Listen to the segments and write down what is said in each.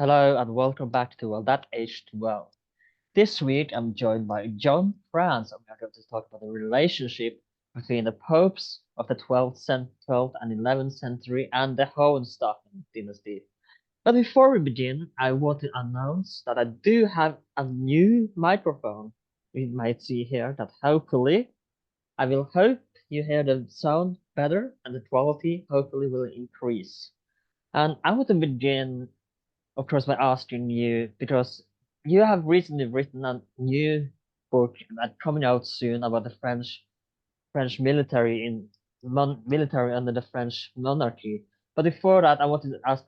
Hello and welcome back to That Aged Well. This week I'm joined by John France and we are going to talk about the relationship between the popes of the 12th and 11th century and the Hohenstaufen dynasty. But before we begin, I want to announce that I do have a new microphone. You might see here that hopefully I will hope you hear the sound better and the quality hopefully will increase. And I want to begin of course, by asking you because you have recently written a new book that coming out soon about the French military military under the French monarchy. But before that, I wanted to ask,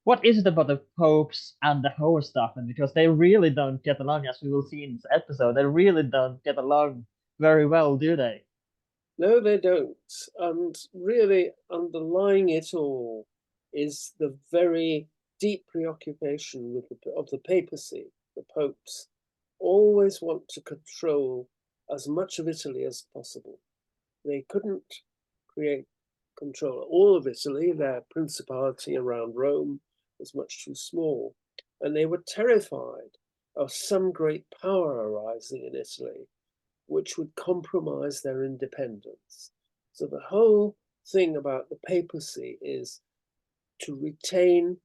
what is it about the popes and the Hohenstaufen? Because they really don't get along, as we will see in this episode. They really don't get along very well, do they? No, they don't. And really underlying it all is the very deep preoccupation with of the papacy, the popes, always want to control as much of Italy as possible. They couldn't create control of all of Italy. Their principality around Rome was much too small. And they were terrified of some great power arising in Italy which would compromise their independence. So the whole thing about the papacy is to retain,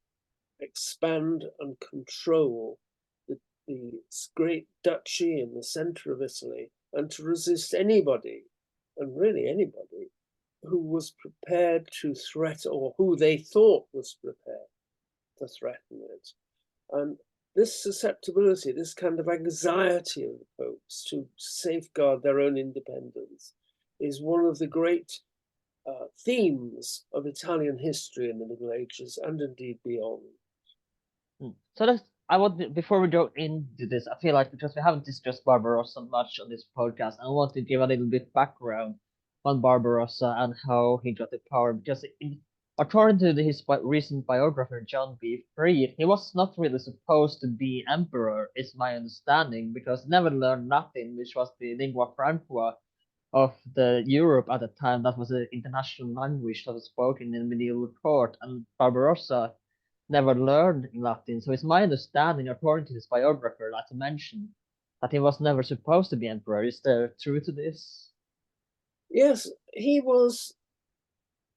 expand, and control the great duchy in the center of Italy and to resist anybody, and really anybody, who was prepared to threaten or who they thought was prepared to threaten it. And this susceptibility, this kind of anxiety of the popes to safeguard their own independence, is one of the great themes of Italian history in the Middle Ages and indeed beyond. So that's I want before we go into this, I feel like because we haven't discussed Barbarossa much on this podcast, I want to give a little bit background on Barbarossa and how he got the power. Because according to his recent biographer John B. Freed, he was not really supposed to be emperor, is my understanding, because he never learned Latin, which was the lingua franca of the Europe at the time. That was the international language that was spoken in the medieval court, and Barbarossa never learned Latin. So it's my understanding, according to his biographer, that he mentioned that he was never supposed to be emperor. Is there truth to this? Yes, he was.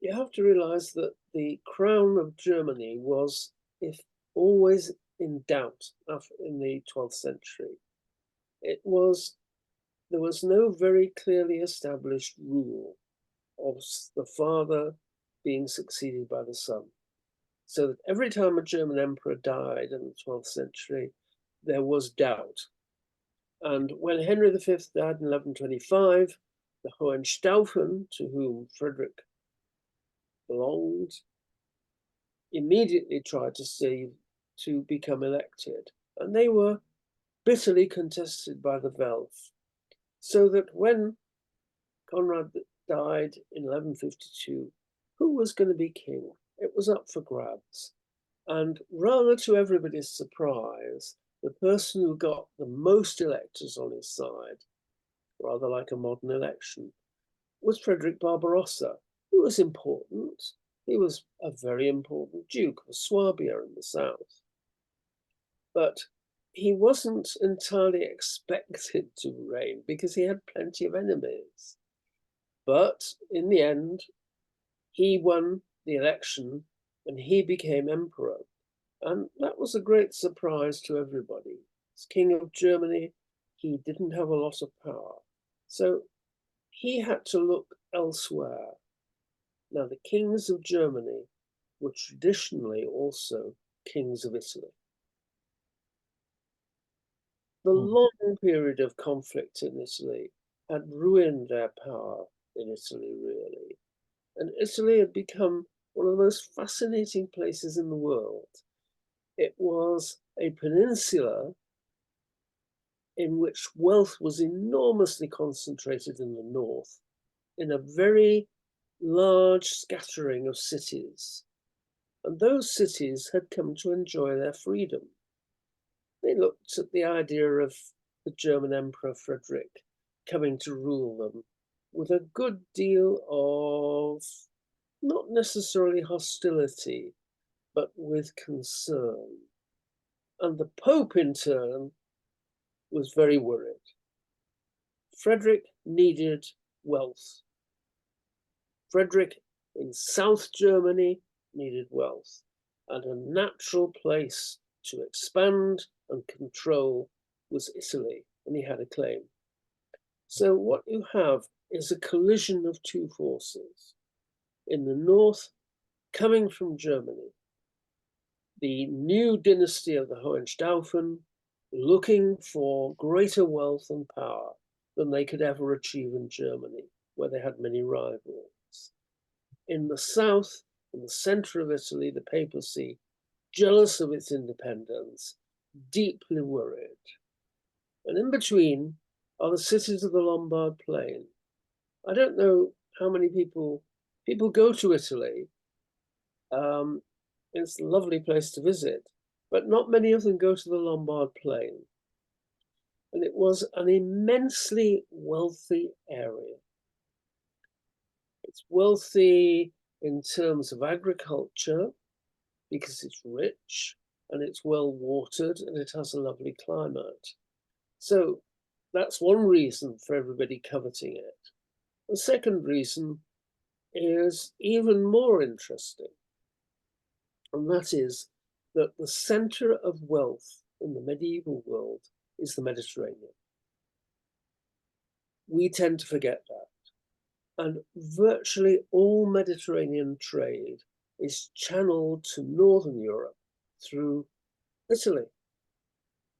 You have to realize that the crown of Germany was, if always in doubt in the 12th century, it was there was no very clearly established rule of the father being succeeded by the son. So that every time a German emperor died in the 12th century, there was doubt. And when Henry V died in 1125, the Hohenstaufen, to whom Frederick belonged, immediately tried to become elected. And they were bitterly contested by the Welf. So that when Conrad died in 1152, who was going to be king? It was up for grabs. And rather to everybody's surprise, the person who got the most electors on his side, rather like a modern election, was Frederick Barbarossa, who was important. He was a very important Duke of Swabia in the south. But he wasn't entirely expected to reign because he had plenty of enemies. But in the end, he won the election and he became emperor. And that was a great surprise to everybody. As King of Germany, he didn't have a lot of power. So he had to look elsewhere. Now, the kings of Germany were traditionally also kings of Italy. The Mm. long period of conflict in Italy had ruined their power in Italy, really. And Italy had become one of the most fascinating places in the world. It was a peninsula in which wealth was enormously concentrated in the north, in a very large scattering of cities. And those cities had come to enjoy their freedom. They looked at the idea of the German Emperor Frederick coming to rule them with a good deal of not necessarily hostility, but with concern. And the Pope, in turn, was very worried. Frederick needed wealth. Frederick in South Germany needed wealth, and a natural place to expand and control was Italy, and he had a claim. So what you have is a collision of two forces. In the north, coming from Germany, the new dynasty of the Hohenstaufen, looking for greater wealth and power than they could ever achieve in Germany, where they had many rivals. In the south, in the center of Italy, the papacy, jealous of its independence, deeply worried. And in between are the cities of the Lombard Plain. I don't know how many people go to Italy. It's a lovely place to visit, but not many of them go to the Lombard Plain. And it was an immensely wealthy area. It's wealthy in terms of agriculture because it's rich and it's well watered and it has a lovely climate. So that's one reason for everybody coveting it. The second reason is even more interesting, and that is that the center of wealth in the medieval world is the Mediterranean. We tend to forget that. And virtually all Mediterranean trade is channeled to Northern Europe through Italy.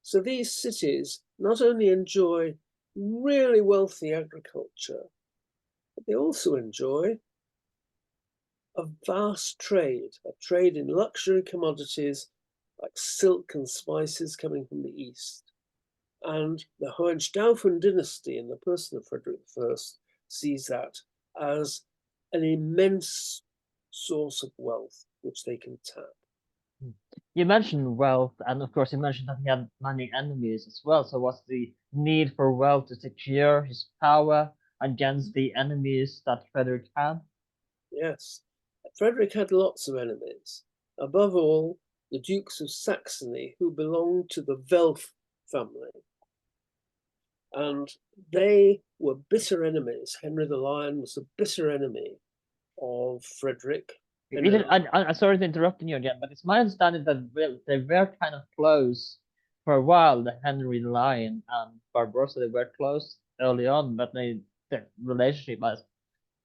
So these cities not only enjoy really wealthy agriculture, but they also enjoy a vast trade, a trade in luxury commodities like silk and spices coming from the east. And the Hohenstaufen dynasty, in the person of Frederick I, sees that as an immense source of wealth which they can tap. You mentioned wealth, and of course, you mentioned that he had many enemies as well. So, what's the need for wealth to secure his power against the enemies that Frederick had? Yes, Frederick had lots of enemies. Above all, the Dukes of Saxony, who belonged to the Welf family. And they were bitter enemies. Henry the Lion was a bitter enemy of Frederick. I'm sorry to interrupt you again, but it's my understanding that they were kind of close for a while. The Henry Lion and Barbarossa, they were close early on, but the relationship, as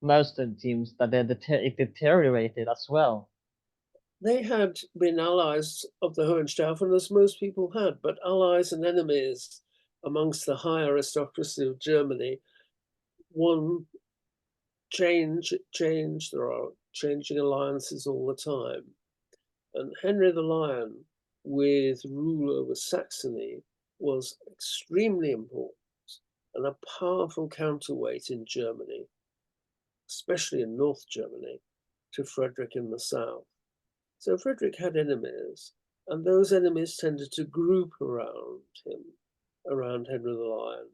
most of the teams, that it deteriorated as well. They had been allies of the Hohenstaufen, as most people had, but allies and enemies amongst the high aristocracy of Germany. One change. There are changing alliances all the time. And Henry the Lion, with rule over Saxony, was extremely important and a powerful counterweight in Germany, especially in North Germany, to Frederick in the south. So Frederick had enemies, and those enemies tended to group around him, around Henry the Lion.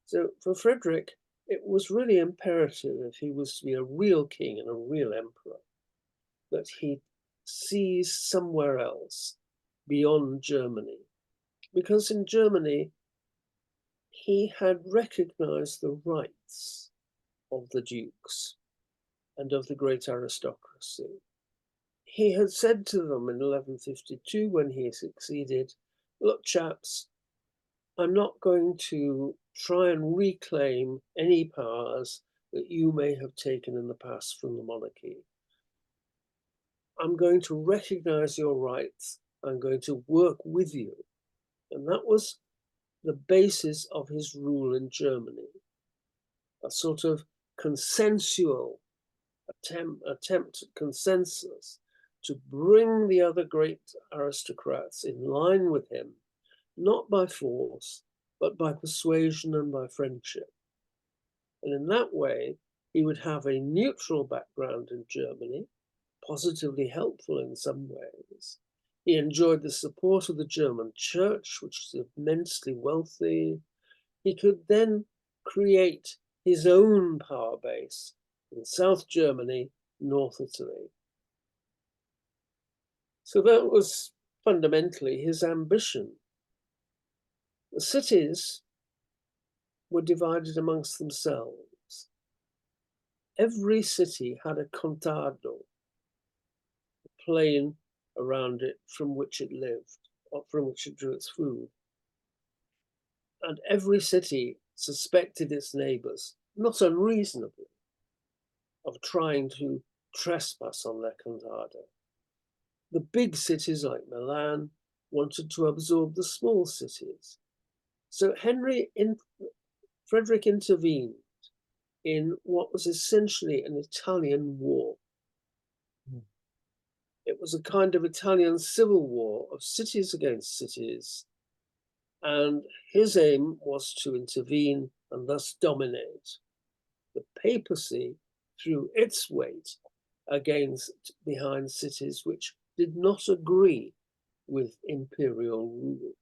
So for Frederick, it was really imperative, if he was to be a real king and a real emperor, that he sees somewhere else beyond Germany. Because in Germany, he had recognized the rights of the dukes and of the great aristocracy. He had said to them in 1152, when he succeeded, look, chaps, I'm not going to try and reclaim any powers that you may have taken in the past from the monarchy. I'm going to recognize your rights. I'm going to work with you. And that was the basis of his rule in Germany, a sort of consensual attempt at consensus to bring the other great aristocrats in line with him, not by force, but by persuasion and by friendship. And in that way, he would have a neutral background in Germany, positively helpful in some ways. He enjoyed the support of the German church, which was immensely wealthy. He could then create his own power base in South Germany, North Italy. So that was fundamentally his ambition. The cities were divided amongst themselves. Every city had a contado, a plain around it from which it lived, or from which it drew its food. And every city suspected its neighbors, not unreasonably, of trying to trespass on their contado. The big cities like Milan wanted to absorb the small cities. So Frederick intervened in what was essentially an Italian war. Mm. It was a kind of Italian civil war of cities against cities, and his aim was to intervene and thus dominate. The papacy threw its weight behind cities which did not agree with imperial rule.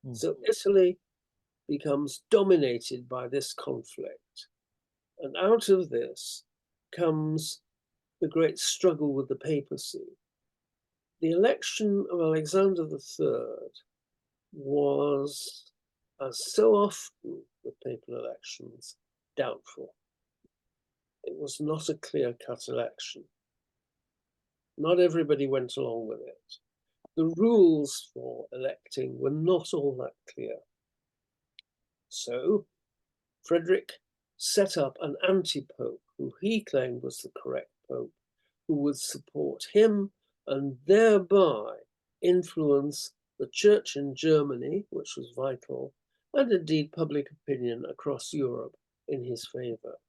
Mm. So Italy becomes dominated by this conflict. And out of this comes the great struggle with the papacy. The election of Alexander III was, as so often with papal elections, doubtful. It was not a clear-cut election. Not everybody went along with it. The rules for electing were not all that clear. So Frederick set up an anti-pope who he claimed was the correct pope, who would support him and thereby influence the church in Germany, which was vital, and indeed public opinion across Europe in his favor.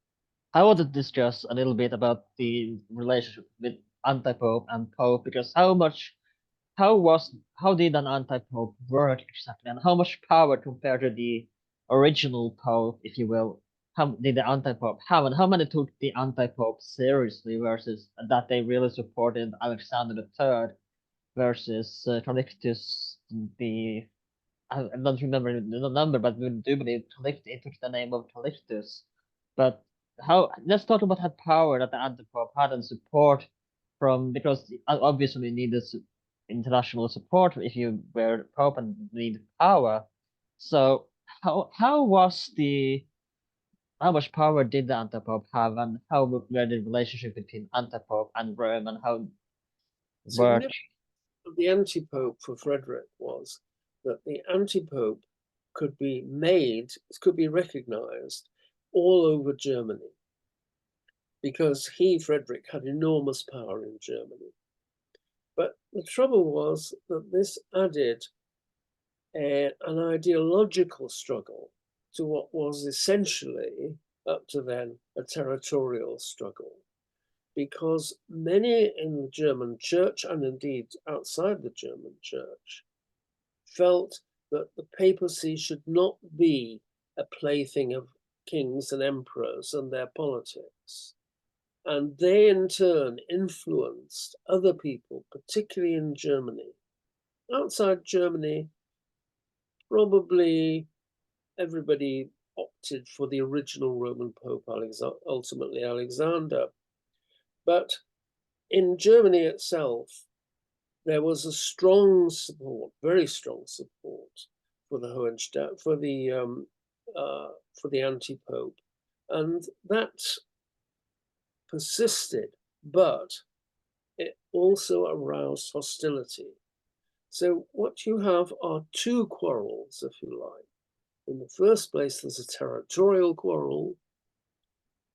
I want to discuss a little bit about the relationship with anti-pope and pope, because how did an anti-pope work exactly, and how much power compared to the original pope, if you will, how did the anti-pope have, and how many took the anti-pope seriously versus that they really supported Alexander III versus Calixtus the I don't remember the number, but we do believe it took the name of Calixtus. But how? Let's talk about that power that the anti-pope had and support from, because obviously you needed international support if you were pope and need power. So how much power did the anti-pope have, and how were the relationship between anti-pope and Rome, and how were Significant of the anti-pope for Frederick was that the anti-pope could be recognized all over Germany, because Frederick, had enormous power in Germany. But the trouble was that this added an ideological struggle to what was essentially, up to then, a territorial struggle. Because many in the German church, and indeed outside the German church, felt that the papacy should not be a plaything of kings and emperors and their politics. And they in turn influenced other people, particularly in Germany. Outside Germany, probably everybody opted for the original Roman Pope, ultimately Alexander. But in Germany itself, there was a strong support, very strong support for the Hohenstaufen, for the anti-pope, and that persisted, but it also aroused hostility. So what you have are two quarrels, if you like. In the first place, there's a territorial quarrel,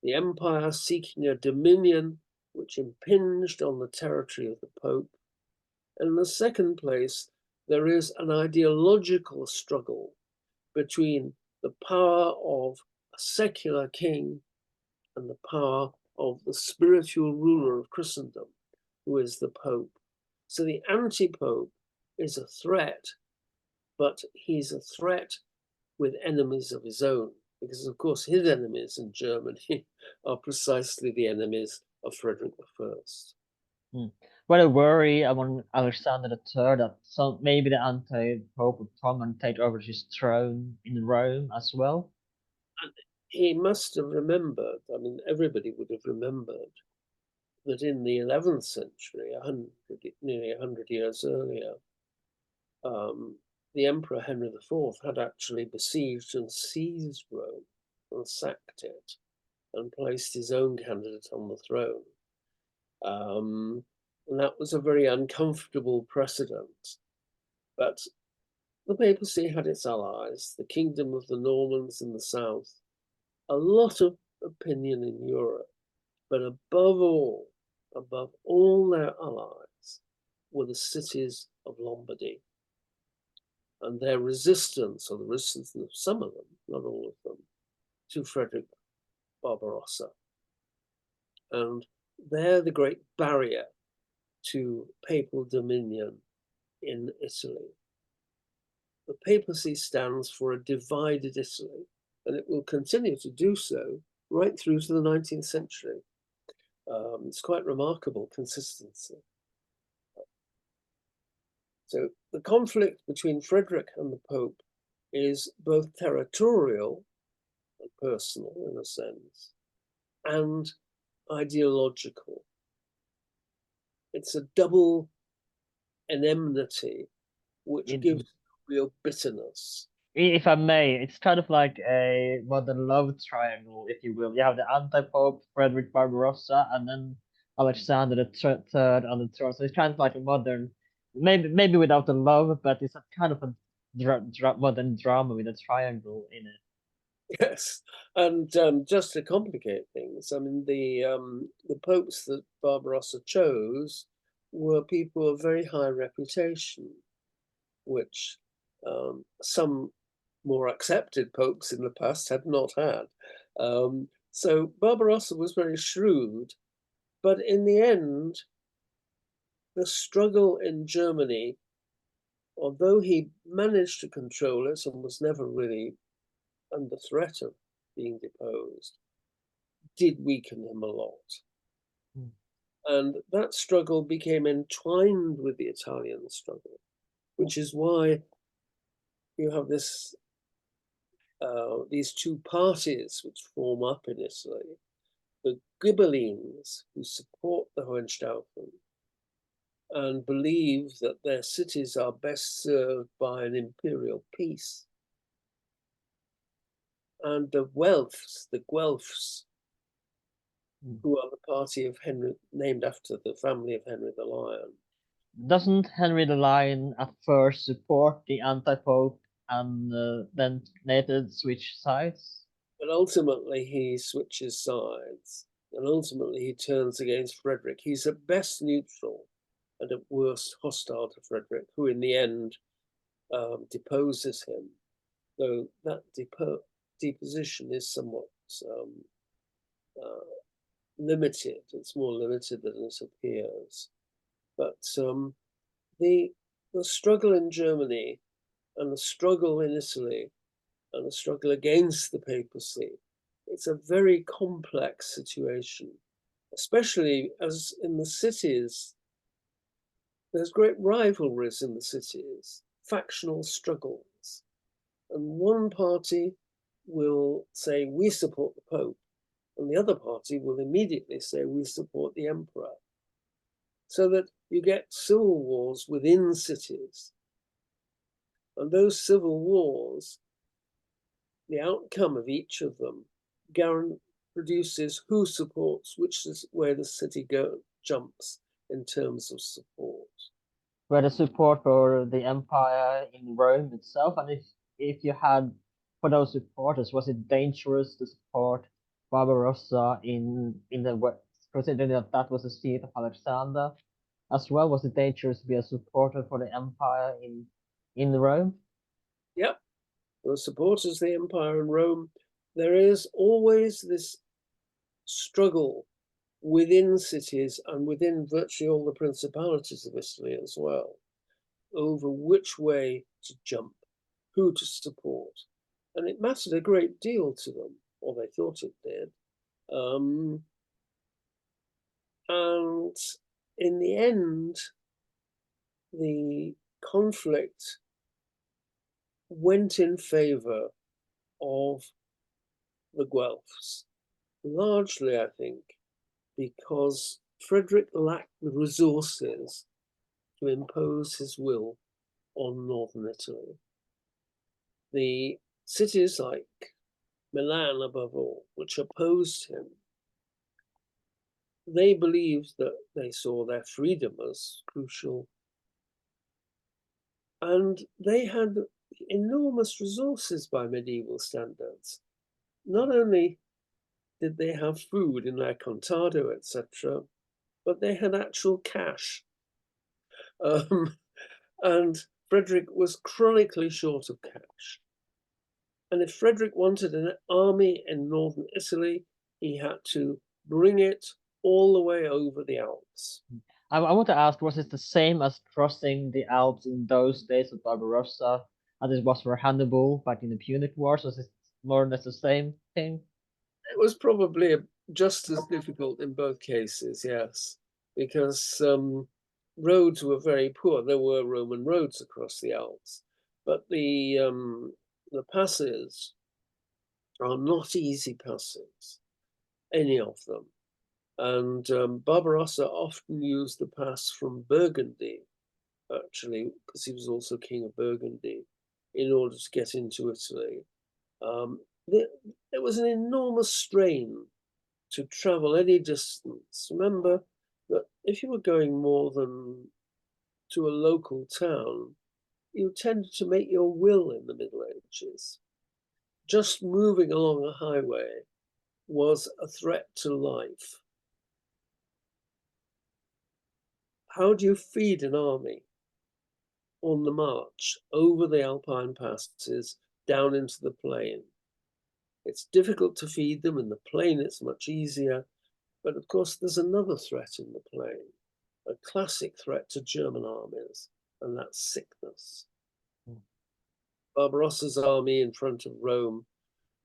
the empire seeking a dominion which impinged on the territory of the Pope. And in the second place, there is an ideological struggle between the power of a secular king and the power of the spiritual ruler of Christendom, who is the Pope. So the anti-Pope is a threat, but he's a threat with enemies of his own, because of course his enemies in Germany are precisely the enemies of Frederick I. What a worry among Alexander III that maybe the anti-pope would come and take over his throne in Rome as well. And he must have remembered, I mean, everybody would have remembered that in the 11th century, nearly 100 years earlier, the Emperor Henry IV had actually besieged and seized Rome and sacked it and placed his own candidate on the throne. And that was a very uncomfortable precedent. But the papacy had its allies, the Kingdom of the Normans in the south, a lot of opinion in Europe, but above all their allies were the cities of Lombardy. And their resistance, or the resistance of some of them, not all of them, to Frederick Barbarossa. And they're the great barrier to papal dominion in Italy. The papacy stands for a divided Italy, and it will continue to do so right through to the 19th century. It's quite remarkable consistency. So the conflict between Frederick and the Pope is both territorial and personal in a sense, and ideological. It's a double enmity which gives real bitterness. If I may, it's kind of like a modern love triangle, if you will. You have the anti-pope Frederick Barbarossa, and then Alexander the Third on the throne. So it's kind of like a modern, maybe without the love, but it's a kind of a modern drama with a triangle in it. Yes, and just to complicate things, I mean the popes that Barbarossa chose were people of very high reputation, which some more accepted popes in the past had not had. So Barbarossa was very shrewd, but in the end, the struggle in Germany, although he managed to control it and was never really under threat of being deposed, did weaken him a lot. Mm. And that struggle became entwined with the Italian struggle, which is why you have these two parties which form up in Italy. The Ghibellines, who support the Hohenstaufen and believe that their cities are best served by an imperial peace. And the Guelphs, who are the party of Henry, named after the family of Henry the Lion. Doesn't Henry the Lion at first support the anti-pope and then later switch sides? But ultimately he switches sides, and ultimately he turns against Frederick. He's at best neutral and at worst hostile to Frederick, who in the end deposes him, though that deposition is somewhat limited. It's more limited than it appears. But the struggle in Germany and the struggle in Italy and the struggle against the papacy, it's a very complex situation, especially as in the cities, there's great rivalries in the cities, factional struggles. And one party will say, we support the Pope, and the other party will immediately say, we support the Emperor. So that you get civil wars within cities. And those civil wars, the outcome of each of them produces who supports which where the city jumps in terms of support. Were the support for the empire in Rome itself, and if you had for those supporters, was it dangerous to support Barbarossa in the West, considering that that was the seat of Alexander as well? Was it dangerous to be a supporter for the empire in Rome? Yep, the supporters of the empire in Rome. There is always this struggle within cities and within virtually all the principalities of Italy as well, over which way to jump, who to support. And it mattered a great deal to them, or they thought it did. And in the end, the conflict went in favor of the Guelphs, largely, I think, because Frederick lacked the resources to impose his will on northern Italy. The cities like Milan, above all, which opposed him, they believed that they saw their freedom as crucial. And they had enormous resources by medieval standards. Not only did they have food in their contado, etc., but they had actual cash. And Frederick was chronically short of cash. And if Frederick wanted an army in northern Italy, he had to bring it all the way over the Alps. I want to ask, was it the same as crossing the Alps in those days of Barbarossa as it was for Hannibal back in the Punic Wars? Was it more or less the same thing? It was probably just as difficult in both cases, yes, because roads were very poor. There were Roman roads across the Alps, but the passes are not easy passes, any of them. And Barbarossa often used the pass from Burgundy, actually, because he was also king of Burgundy, in order to get into Italy. There was an enormous strain to travel any distance. Remember that if you were going more than to a local town, you tended to make your will in the Middle Ages. Just moving along a highway was a threat to life. How do you feed an army on the march over the Alpine passes down into the plain? It's difficult to feed them. In the plain, it's much easier. But of course, there's another threat in the plain, a classic threat to German armies, and that's sickness. Mm. Barbarossa's army in front of Rome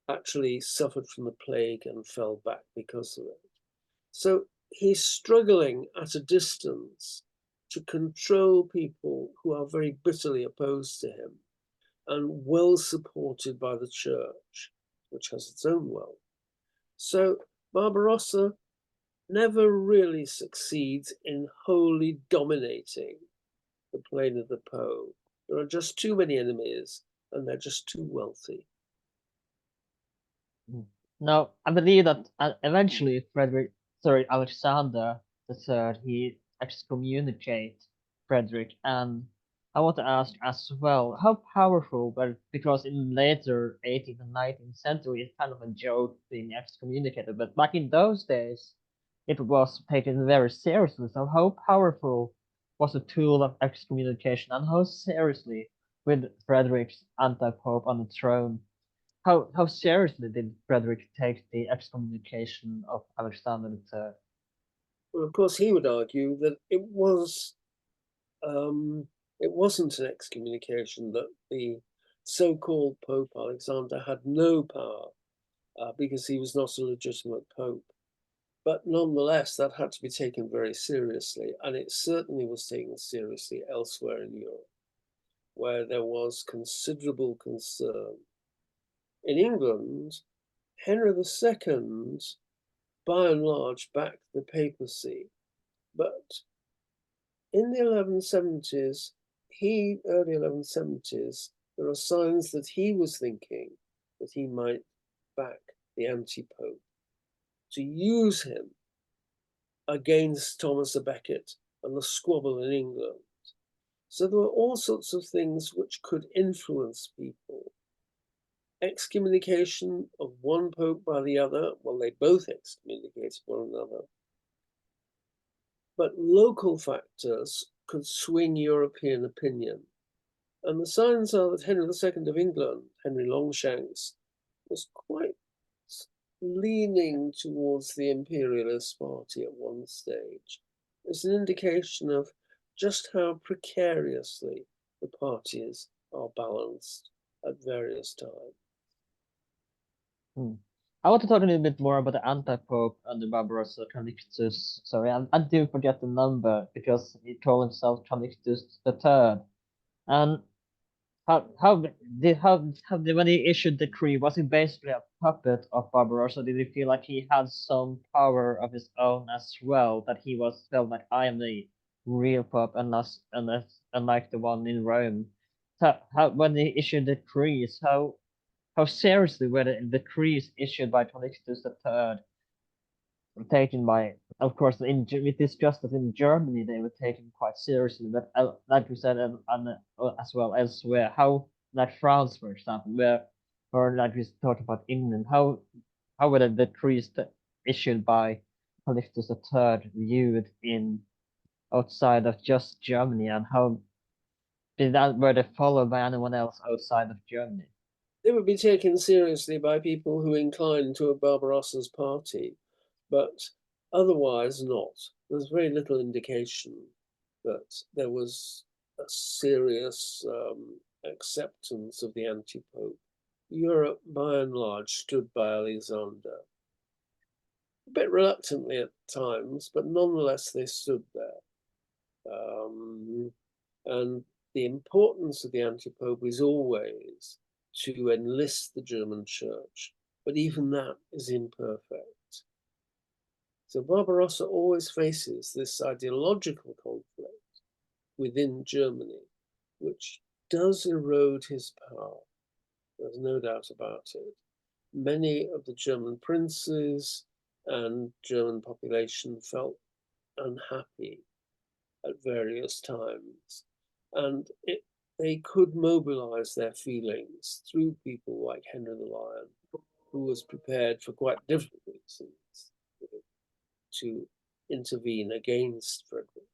actually suffered from the plague and fell back because of it. So he's struggling at a distance to control people who are very bitterly opposed to him and well supported by the church, which has its own wealth. So Barbarossa never really succeeds in wholly dominating the plain of the Po. There are just too many enemies and they're just too wealthy. Now, I believe that eventually Alexander III, he excommunicated Frederick, and I want to ask as well, how powerful, but because in later 18th and 19th century, it's kind of a joke being excommunicated, but back in those days, it was taken very seriously. So how powerful was the tool of excommunication, and how seriously with Frederick's anti-pope on the throne? How seriously did Frederick take the excommunication of Alexander III? Well, of course, he would argue that it wasn't an excommunication, that the so-called Pope Alexander had no power because he was not a legitimate pope. But nonetheless, that had to be taken very seriously, and it certainly was taken seriously elsewhere in Europe, where there was considerable concern. In England, Henry II, by and large, backed the papacy, but in the 1170s, early 1170s, there are signs that he was thinking that he might back the anti-pope, to use him against Thomas à Becket and the squabble in England. So there were all sorts of things which could influence people. Excommunication of one pope by the other, well, they both excommunicated one another. But local factors could swing European opinion. And the signs are that Henry II of England, Henry Longshanks, was quite leaning towards the imperialist party at one stage. It's an indication of just how precariously the parties are balanced at various times. I want to talk a little bit more about the anti-pope under Barbarossa Calixtus. Sorry, I do forget the number because he called himself Calixtus III. And when he issued the decree, was he basically a puppet of Barbarossa? Did he feel like he had some power of his own as well? That felt like I am the real pope, unless unlike the one in Rome? how when they issued decrees, how seriously were the decrees issued by Calixtus III taken by, of course, with this justice in Germany, they were taken quite seriously. But like we said, and as well elsewhere, how like France, for example, where, or like we talked about England, how were the decrees issued by Calixtus III viewed in outside of just Germany, and how were they followed by anyone else outside of Germany? They would be taken seriously by people who inclined to a Barbarossa's party, but otherwise not. There's very little indication that there was a serious acceptance of the anti-pope. Europe, by and large, stood by Alexander. A bit reluctantly at times, but nonetheless they stood there. And the importance of the anti-pope is always to enlist the German church, but even that is imperfect. So Barbarossa always faces this ideological conflict within Germany, which does erode his power. There's no doubt about it. Many of the German princes and German population felt unhappy at various times, and they could mobilize their feelings through people like Henry the Lion, who was prepared for quite different reasons to intervene against Frederick.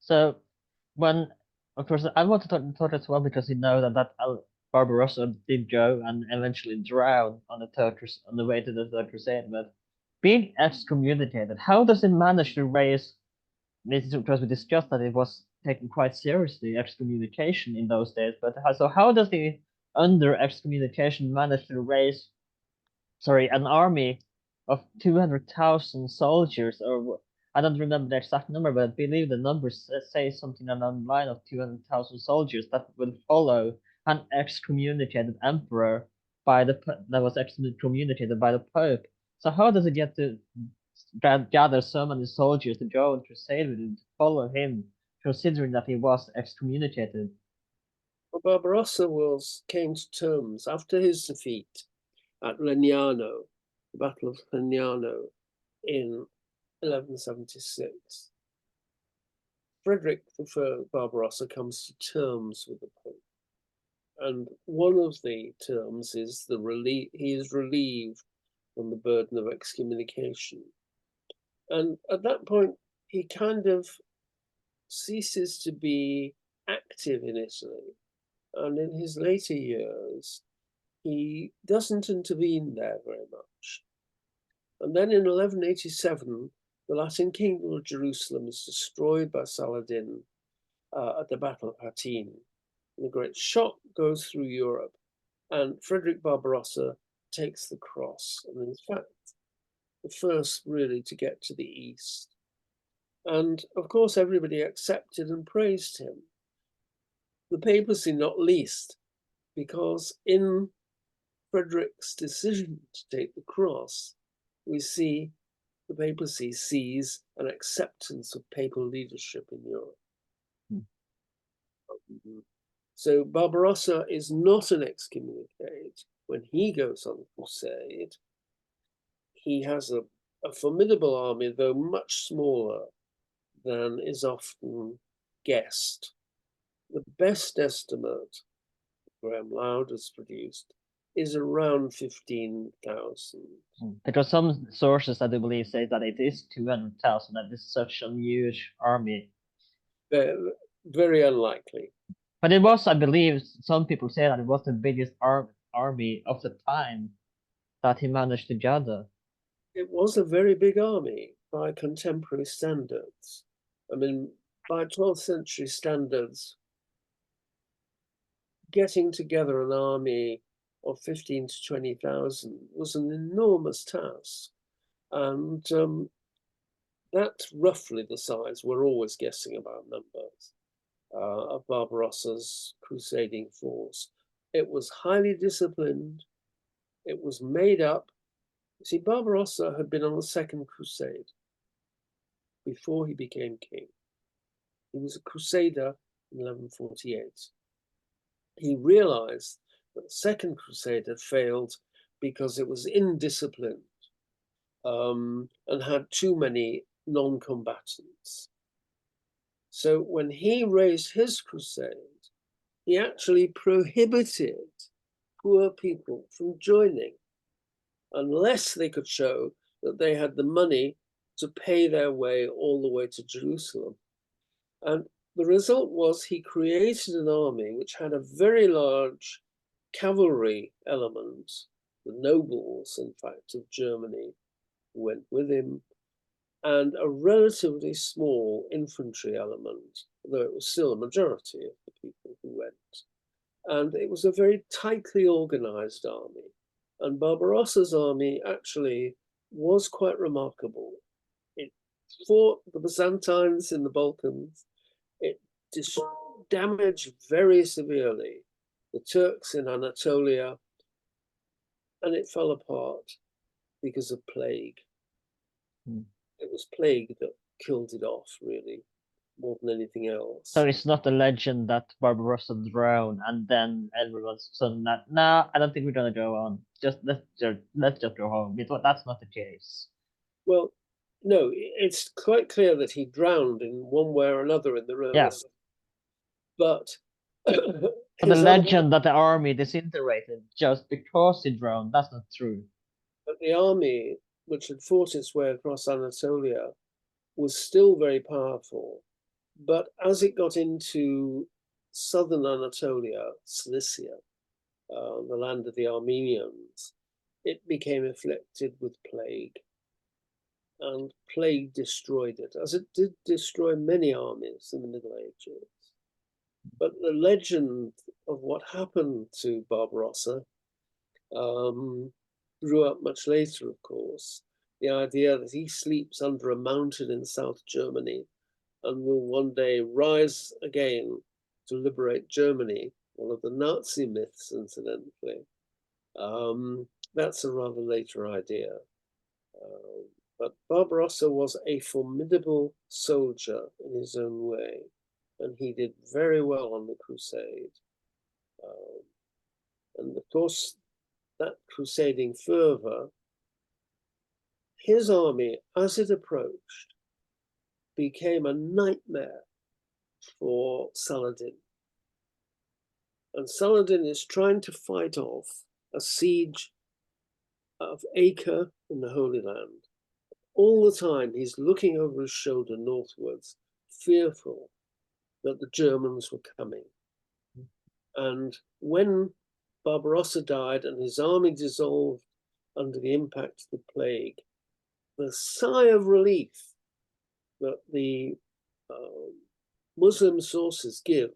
So when, of course, I want to talk as well because you know that Barbarossa did go and eventually drown on on the way to the Third Crusade. But being excommunicated, how does it manage to raise? This is because we discussed that it was taken quite seriously, excommunication in those days. But how does the under excommunication manage to raise, sorry, an army of 200,000 soldiers, or I don't remember the exact number, but I believe the numbers say something along the line of 200,000 soldiers that will follow an excommunicated emperor that was excommunicated by the Pope. So how does it get to gather so many soldiers to go and crusade with him, to follow him, considering that he was excommunicated? Well, Barbarossa came to terms after his defeat at Legnano, the Battle of Legnano in 1176. Frederick I Barbarossa comes to terms with the Pope. And one of the terms is he is relieved from the burden of excommunication. And at that point, he kind of ceases to be active in Italy. And in his later years, he doesn't intervene there very much. And then in 1187, the Latin kingdom of Jerusalem is destroyed by Saladin at the Battle of Hattin. And a great shock goes through Europe, and Frederick Barbarossa takes the cross, and in fact, the first really to get to the east. And of course, everybody accepted and praised him. The papacy, not least, because in Frederick's decision to take the cross, we see the papacy sees an acceptance of papal leadership in Europe. So Barbarossa is not an excommunicate. When he goes on crusade, he has a formidable army, though much smaller than is often guessed. The best estimate Graham Loud has produced is around 15,000. Because some sources, I do believe, say that it is 200,000. That is such a huge army. Very unlikely. But it was, I believe, some people say that it was the biggest army of the time that he managed to gather. It was a very big army by contemporary standards. I mean, by 12th century standards, getting together an army of 15 to 20,000 was an enormous task. And that's roughly the size, we're always guessing about numbers, of Barbarossa's crusading force. It was highly disciplined. It was made up. See, Barbarossa had been on the Second Crusade before he became king. He was a crusader in 1148. He realized that the Second Crusade had failed because it was indisciplined and had too many non-combatants. So when he raised his crusade, he actually prohibited poor people from joining unless they could show that they had the money to pay their way all the way to Jerusalem. And the result was he created an army which had a very large cavalry element. The nobles, in fact, of Germany went with him, and a relatively small infantry element, though it was still a majority of the people who went. And it was a very tightly organized army. And Barbarossa's army actually was quite remarkable. It fought the Byzantines in the Balkans. It damaged very severely the Turks in Anatolia, and it fell apart because of plague. It was plague that killed it off, really, more than anything else. So it's not a legend that Barbarossa drowned and then everyone's suddenly that nah, I don't think we're gonna go on. Let's just go home. That's not the case. Well, no, it's quite clear that he drowned in one way or another in the Yeah. rivers. But But the legend that the army disintegrated just because he drowned, that's not true. But the army, which had fought its way across Anatolia, was still very powerful. But as it got into southern Anatolia, Cilicia, the land of the Armenians, it became afflicted with plague. And plague destroyed it, as it did destroy many armies in the Middle Ages. But the legend of what happened to Barbarossa grew up much later, of course. The idea that he sleeps under a mountain in South Germany and will one day rise again to liberate Germany, one of the Nazi myths, incidentally. That's a rather later idea. But Barbarossa was a formidable soldier in his own way, and he did very well on the crusade. And of course, that crusading fervor, his army, as it approached, became a nightmare for Saladin. And Saladin is trying to fight off a siege of Acre in the Holy Land. All the time, he's looking over his shoulder northwards, fearful that the Germans were coming. And when Barbarossa died and his army dissolved under the impact of the plague, the sigh of relief that the Muslim sources give,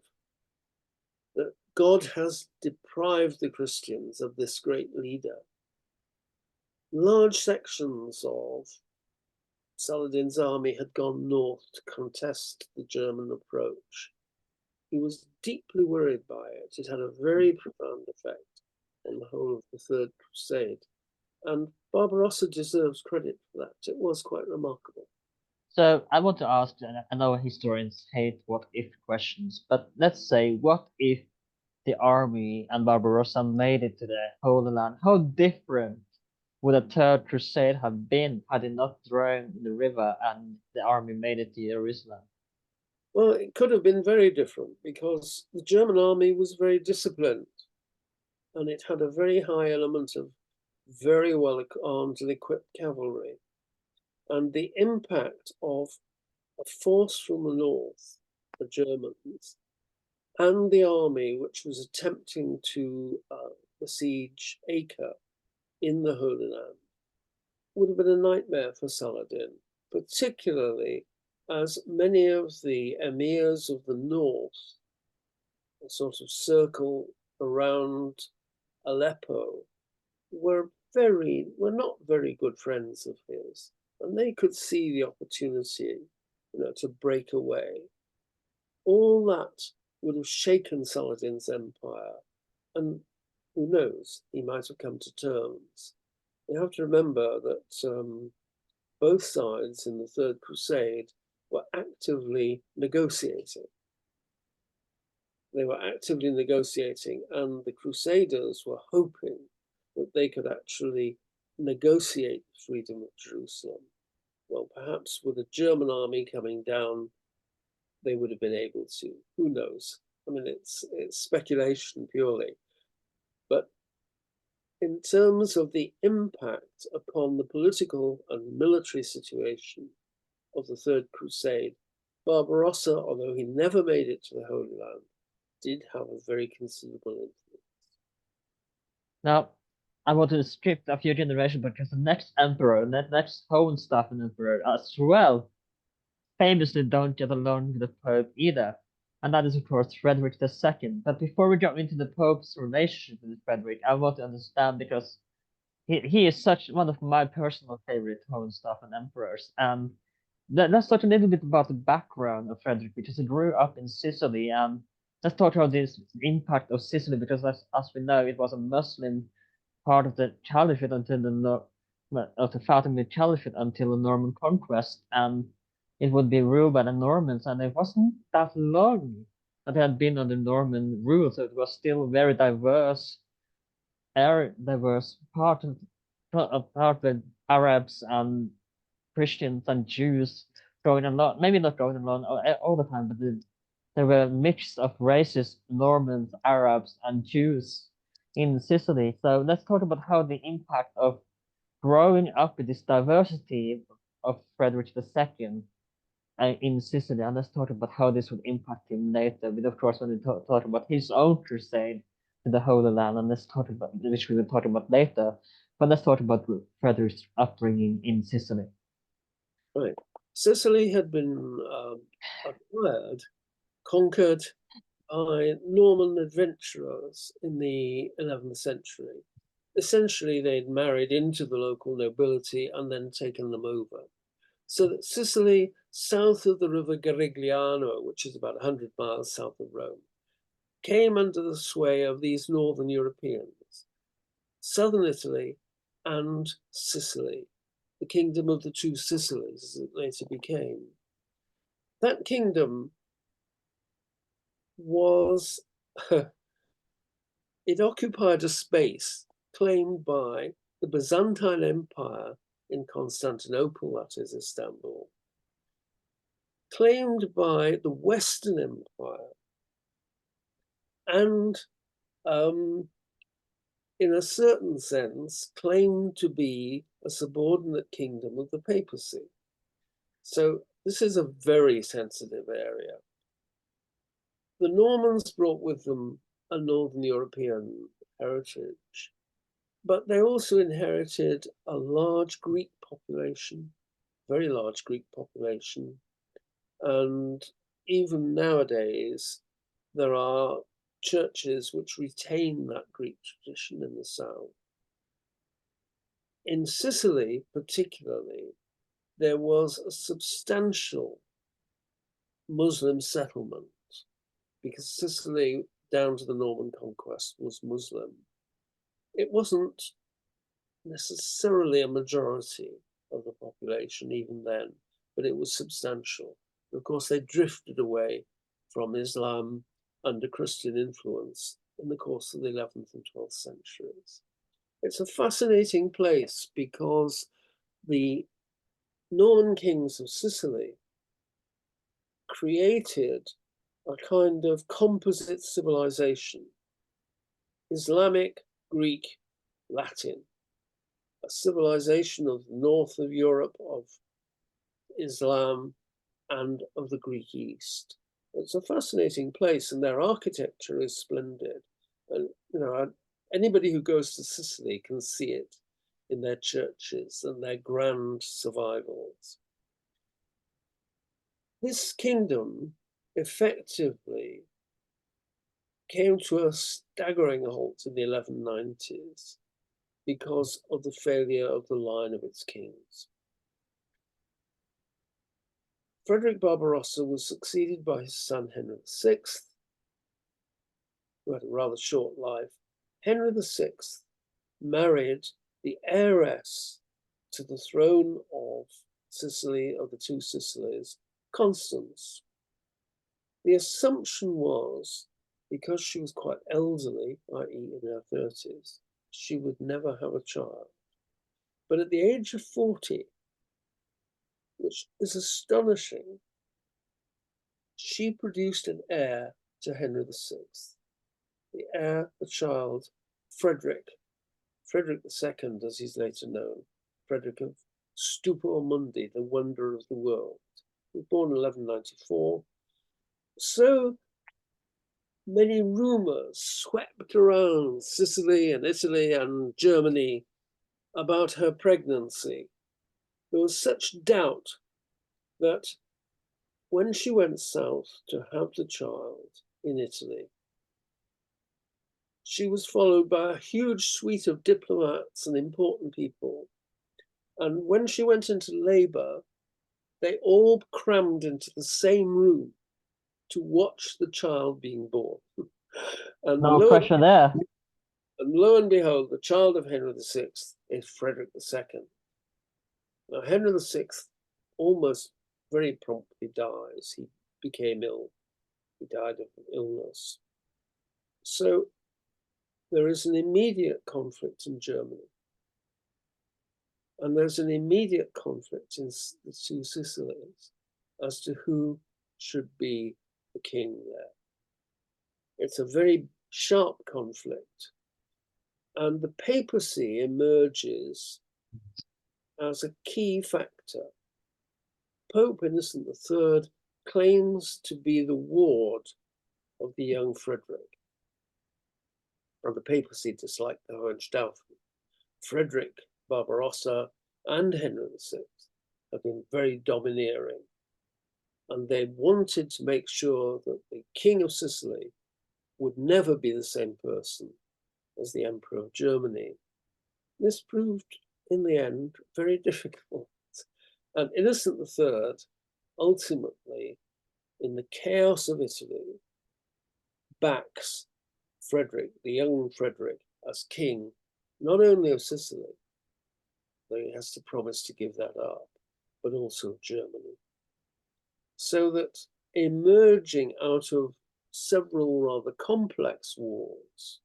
that God has deprived the Christians of this great leader. Large sections of Saladin's army had gone north to contest the German approach. He was deeply worried by it. It had a very profound effect on the whole of the Third Crusade. And Barbarossa deserves credit for that. It was quite remarkable. So I want to ask, and I know historians hate what if questions, but let's say, what if the army and Barbarossa made it to the Holy Land? How different would a third crusade have been had it not drowned in the river and the army made it to Jerusalem? Well, it could have been very different because the German army was very disciplined and it had a very high element of very well armed and equipped cavalry. And the impact of a force from the north, the Germans, and the army which was attempting to besiege Acre in the Holy Land would have been a nightmare for Saladin, particularly as many of the emirs of the north, a sort of circle around Aleppo, were not very good friends of his, and they could see the opportunity, to break away. All that would have shaken Saladin's empire, and who knows, he might have come to terms. You have to remember that both sides in the Third Crusade were actively negotiating. They were actively negotiating, and the Crusaders were hoping that they could actually negotiate the freedom of Jerusalem. Well, perhaps with a German army coming down, they would have been able to. Who knows? I mean, it's speculation purely. But in terms of the impact upon the political and military situation of the Third Crusade, Barbarossa, although he never made it to the Holy Land, did have a very considerable influence. Now, I want to skip a few generations because the next emperor, the next Hohenstaufen emperor as well, famously don't get along with the Pope either. And that is, of course, Frederick II. But before we jump into the Pope's relationship with Frederick, I want to understand because he is such one of my personal favorite Hohenstaufen emperors. And let's talk a little bit about the background of Frederick because he grew up in Sicily. And let's talk about this impact of Sicily because, as we know, it was a Muslim part of the Caliphate until of the Fatimid Caliphate until the Norman conquest, and it would be ruled by the Normans. And it wasn't that long that they had been under Norman rule, so it was still very diverse diverse part with Arabs and Christians and Jews going along, maybe not going along all the time, but there were a mix of races, Normans, Arabs, and Jews in Sicily. So let's talk about how the impact of growing up with this diversity of Frederick II in Sicily, and let's talk about how this would impact him later. But of course, when we talk about his own crusade to the Holy Land, and let's talk about which we will talk about later. But let's talk about Frederick's upbringing in Sicily. Right. Sicily had been acquired, conquered by Norman adventurers in the 11th century. Essentially, they'd married into the local nobility and then taken them over. So that Sicily, south of the river Garigliano, which is about 100 miles south of Rome, came under the sway of these northern Europeans. Southern Italy and Sicily, the kingdom of the two Sicilies, as it later became. That kingdom was, it occupied a space claimed by the Byzantine Empire in Constantinople, that is Istanbul, claimed by the Western Empire, and in a certain sense, claimed to be a subordinate kingdom of the papacy. So this is a very sensitive area. The Normans brought with them a Northern European heritage, but they also inherited a large Greek population, very large Greek population. And even nowadays, there are churches which retain that Greek tradition in the south. In Sicily, particularly, there was a substantial Muslim settlement because Sicily, down to the Norman conquest, was Muslim. It wasn't necessarily a majority of the population even then, but it was substantial. Of course, they drifted away from Islam under Christian influence in the course of the 11th and 12th centuries. It's a fascinating place because the Norman kings of Sicily created a kind of composite civilization, Islamic, Greek, Latin, a civilization of the north of Europe, of Islam, and of the Greek East. It's a fascinating place, and their architecture is splendid. And anybody who goes to Sicily can see it in their churches and their grand survivals. This kingdom effectively came to a staggering halt in the 1190s because of the failure of the line of its kings. Frederick Barbarossa was succeeded by his son Henry VI, who had a rather short life. Henry VI married the heiress to the throne of Sicily, of the two Sicilies, Constance, the assumption was, because she was quite elderly, i.e. in her 30s, she would never have a child. But at the age of 40, which is astonishing, she produced an heir to Henry VI, the heir, the child, Frederick II, as he's later known, Frederick of Stupor Mundi, the wonder of the world. He was born in 1194. So many rumors swept around Sicily and Italy and Germany about her pregnancy. There was such doubt that when she went south to have the child in Italy, she was followed by a huge suite of diplomats and important people. And when she went into labor, they all crammed into the same room to watch the child being born. And No pressure there. lo and behold, the child of Henry VI is Frederick II. Now, Henry VI almost very promptly dies. He became ill. He died of an illness. So there is an immediate conflict in Germany. And there's an immediate conflict in the two Sicilies as to who should be the king there. It's a very sharp conflict. And the papacy emerges as a key factor. Pope Innocent III claims to be the ward of the young Frederick. And the papacy disliked the Hohenstaufen. Frederick, Barbarossa, and Henry VI have been very domineering. And they wanted to make sure that the King of Sicily would never be the same person as the Emperor of Germany. This proved, in the end, very difficult. And Innocent III, ultimately, in the chaos of Italy, backs Frederick, the young Frederick, as king, not only of Sicily, though he has to promise to give that up, but also of Germany. So that emerging out of several rather complex wars,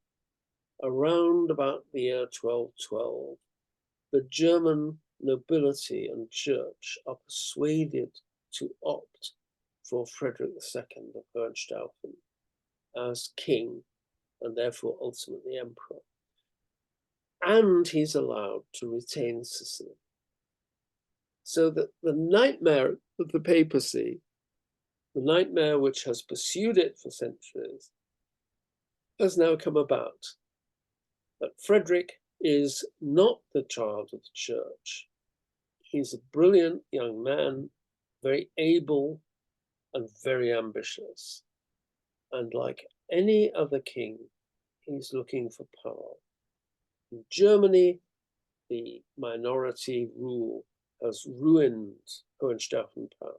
around about the year 1212, the German nobility and church are persuaded to opt for Frederick II of Hohenstaufen as king and therefore ultimately emperor. And he's allowed to retain Sicily. So that the nightmare of the papacy, the nightmare which has pursued it for centuries, has now come about. That Frederick is not the child of the church. He's a brilliant young man, very able and very ambitious. And like any other king, he's looking for power. In Germany, the minority rule has ruined Hohenstaufen power.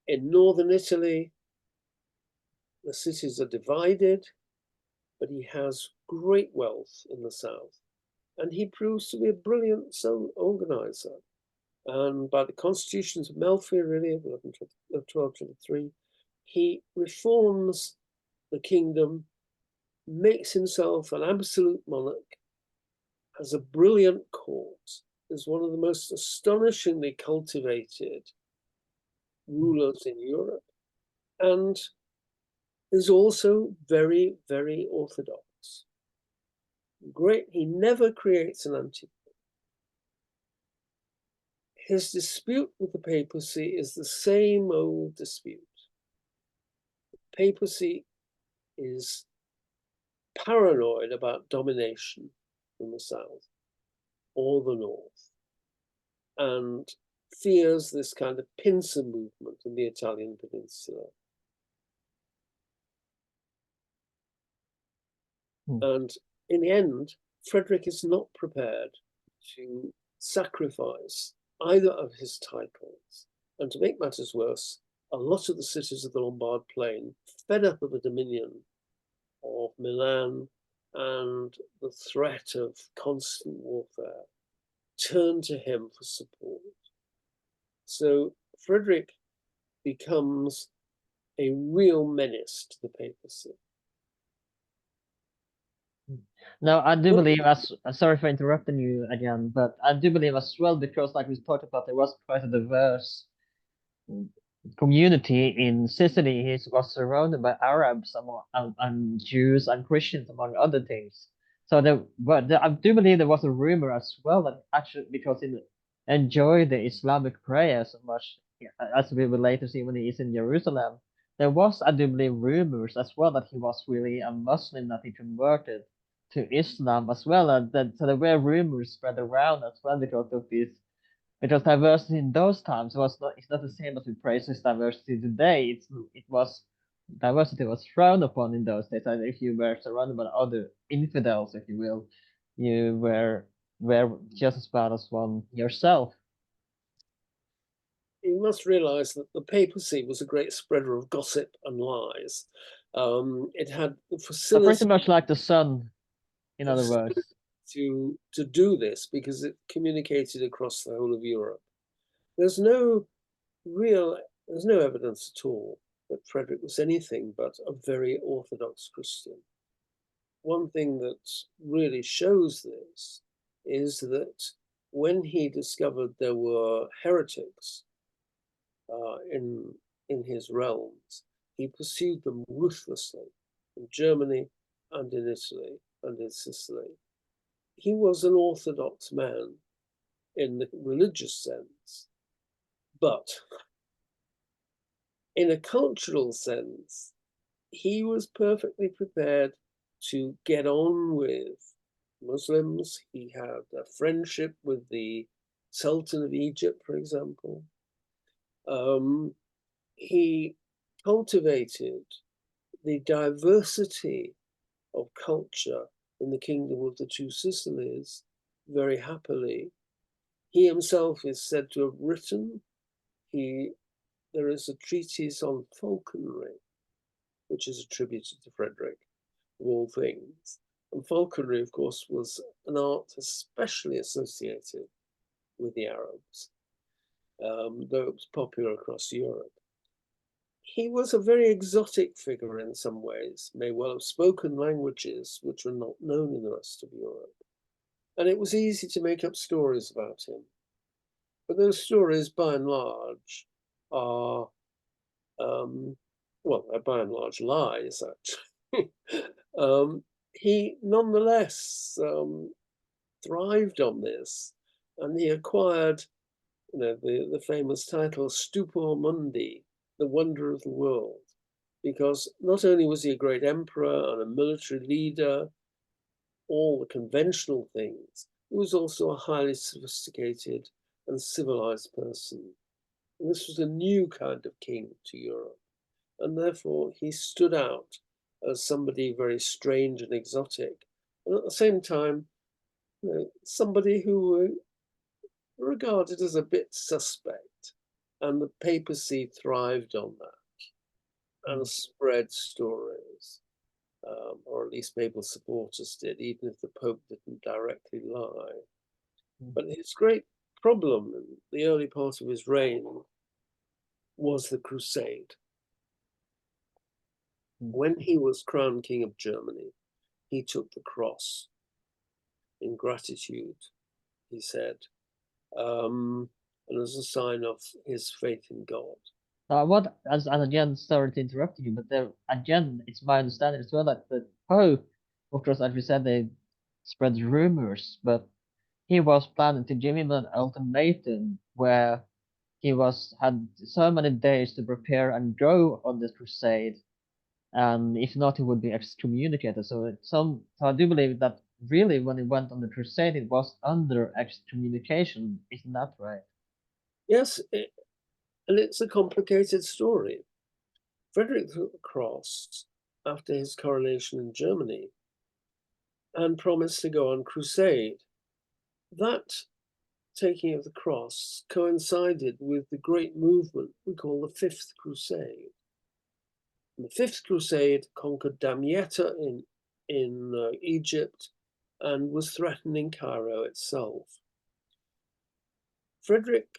In northern Italy, the cities are divided, but he has great wealth in the south. And he proves to be a brilliant organizer. And by the constitutions of Melfi, really, of 1223, he reforms the kingdom, makes himself an absolute monarch, has a brilliant court, is one of the most astonishingly cultivated rulers in Europe, and is also very, very orthodox. Great, he never creates an antipope. His dispute with the papacy is the same old dispute. The papacy is paranoid about domination from the south or the north, and fears this kind of pincer movement in the Italian peninsula. And in the end, Frederick is not prepared to sacrifice either of his titles. And to make matters worse, a lot of the cities of the Lombard plain, fed up of the dominion of Milan and the threat of constant warfare, turn to him for support. So Frederick becomes a real menace to the papacy. Now, I do believe, as sorry for interrupting you again, but I do believe as well, because like we talked about, there was quite a diverse community in Sicily. He was surrounded by Arabs and Jews and Christians, among other things. So I do believe there was a rumor as well that actually, because he enjoyed the Islamic prayer so much, as we will later see when he is in Jerusalem, there was, I do believe, rumors as well that he was really a Muslim, that he converted to Islam as well, and that so there were rumors spread around as well because of this, because diversity in those times was not, it's not the same as we praise diversity today. It was, diversity was frowned upon in those days. And if you were surrounded by other infidels, if you will, you were just as bad as one yourself. You must realize that the papacy was a great spreader of gossip and lies. It had the So pretty facility much like the sun, in other words. to do this because it communicated across the whole of Europe. There's no evidence at all that Frederick was anything but a very Orthodox Christian. One thing that really shows this is that when he discovered there were heretics in his realms, he pursued them ruthlessly in Germany and in Italy and in Sicily. He was an Orthodox man in the religious sense, but in a cultural sense, he was perfectly prepared to get on with Muslims. He had a friendship with the Sultan of Egypt, for example. He cultivated the diversity of culture in the Kingdom of the Two Sicilies very happily. He himself is said to have written, there is a treatise on falconry, which is attributed to Frederick, of all things. And falconry, of course, was an art especially associated with the Arabs, though it was popular across Europe. He was a very exotic figure in some ways, may well have spoken languages which were not known in the rest of Europe. And it was easy to make up stories about him. But those stories, by and large, are, by and large lies, actually. He nonetheless thrived on this, and he acquired, the famous title Stupor Mundi, the wonder of the world, because not only was he a great emperor and a military leader, all the conventional things, he was also a highly sophisticated and civilized person. And this was a new kind of king to Europe, and therefore he stood out as somebody very strange and exotic, and at the same time, somebody who were regarded as a bit suspect. And the papacy thrived on that and spread stories, or at least papal supporters did, even if the Pope didn't directly lie. But his great problem in the early part of his reign was the crusade. When he was crowned King of Germany, he took the cross in gratitude, he said, and as a sign of his faith in God. As again, sorry to interrupt you, but there again, it's my understanding as well that the Pope, of course, as we said, they spread rumors, but he was planning to give him an ultimatum where he had so many days to prepare and go on this crusade, and if not, he would be excommunicated. So I do believe that really when he went on the crusade, it was under excommunication. Isn't that right? Yes, and it's a complicated story. Frederick took the cross after his coronation in Germany and promised to go on crusade. That taking of the cross coincided with the great movement we call the Fifth Crusade. And the Fifth Crusade conquered Damietta in Egypt and was threatening Cairo itself. Frederick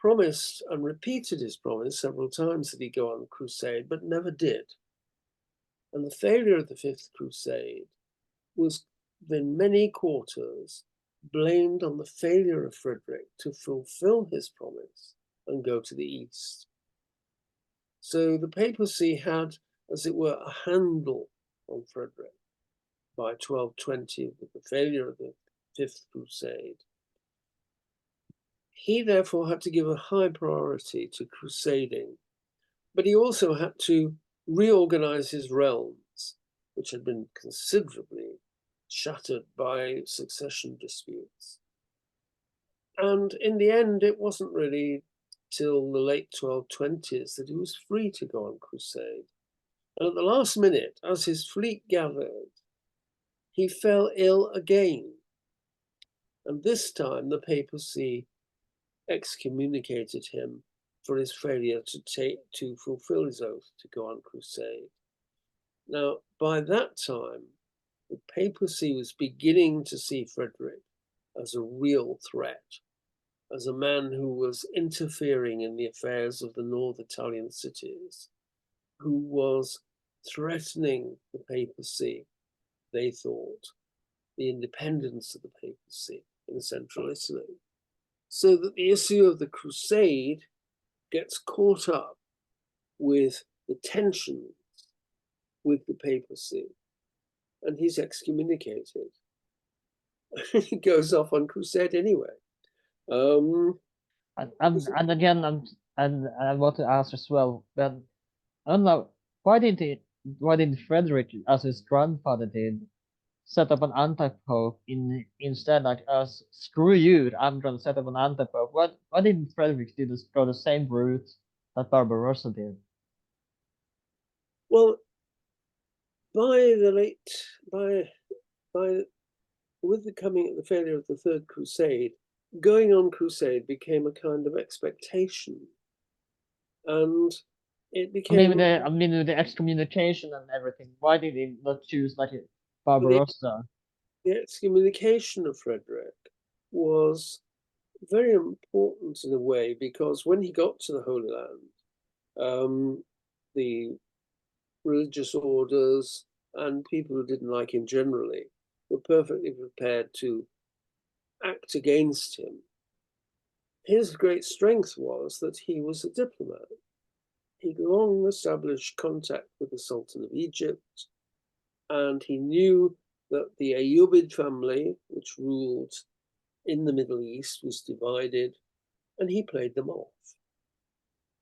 promised and repeated his promise several times that he'd go on crusade, but never did. And the failure of the Fifth Crusade was, in many quarters, blamed on the failure of Frederick to fulfill his promise and go to the east. So the papacy had, as it were, a handle on Frederick by 1220 with the failure of the Fifth Crusade. He therefore had to give a high priority to crusading, but he also had to reorganize his realms, which had been considerably shattered by succession disputes. And in the end, it wasn't really till the late 1220s that he was free to go on crusade. And at the last minute, as his fleet gathered, he fell ill again. And this time the papacy excommunicated him for his failure to fulfill his oath to go on crusade. Now, by that time, the papacy was beginning to see Frederick as a real threat, as a man who was interfering in the affairs of the North Italian cities, who was threatening the papacy, they thought, the independence of the papacy in central Italy. So that the issue of the crusade gets caught up with the tensions with the papacy, and he's excommunicated. He goes off on crusade anyway. And again, and I want to ask as well, but I don't know, why did Frederick, as his grandfather did, set up an anti-pope instead, like us, screw you, I'm gonna set up an anti-pope. Why didn't Frederick do this, go the same route that Barbarossa did? Well, by with the failure of the Third Crusade, going on crusade became a kind of expectation, and it became I mean with the excommunication and everything. Why did he not choose like the, Barbarossa? the excommunication of Frederick was very important in a way, because when he got to the Holy Land, the religious orders and people who didn't like him generally were perfectly prepared to act against him. His great strength was that he was a diplomat. He'd long established contact with the Sultan of Egypt, and he knew that the Ayyubid family, which ruled in the Middle East, was divided, and he played them off.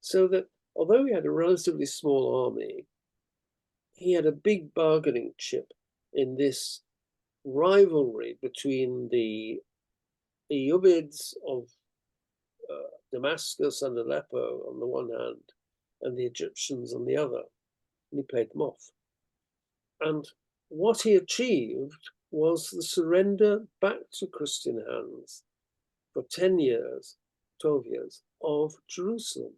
So that although he had a relatively small army, he had a big bargaining chip in this rivalry between the Ayyubids of Damascus and Aleppo on the one hand, and the Egyptians on the other. And he played them off. And what he achieved was the surrender back to Christian hands for 10 years, 12 years, of Jerusalem.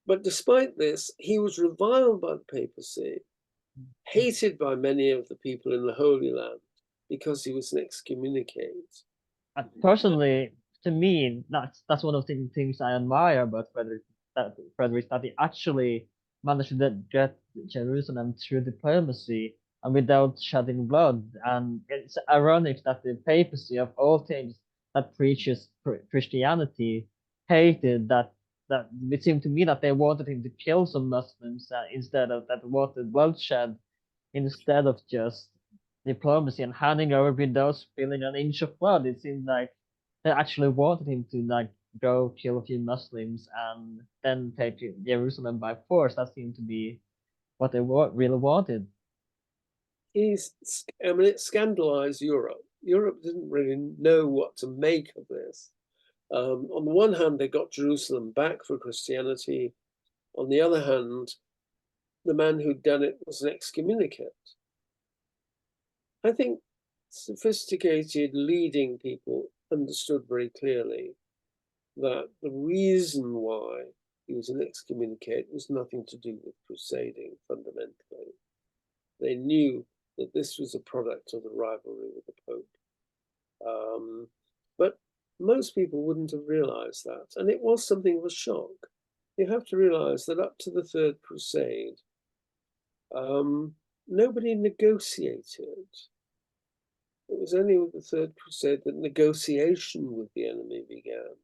But despite this, he was reviled by the papacy, hated by many of the people in the Holy Land, because he was an excommunicate. Personally, to me, that's one of the things I admire about Frederick, that he actually managed to get Jerusalem through diplomacy and without shedding blood. And it's ironic that the papacy, of all things that preaches Christianity, hated that it seemed to me that they wanted him to kill some Muslims instead of that wanted bloodshed instead of just diplomacy and handing over without spilling an inch of blood. It seemed like they actually wanted him to like go kill a few Muslims and then take Jerusalem by force. That seemed to be what they really wanted. It scandalized Europe. Europe didn't really know what to make of this. On the one hand, they got Jerusalem back for Christianity. On the other hand, the man who'd done it was an excommunicate. I think sophisticated leading people understood very clearly that the reason why he was an excommunicate was nothing to do with crusading fundamentally. They knew that this was a product of the rivalry with the Pope. But Most people wouldn't have realized that, and it was something of a shock. You have to realize that up to the Third Crusade, nobody negotiated. It was only with the Third Crusade that negotiation with the enemy began.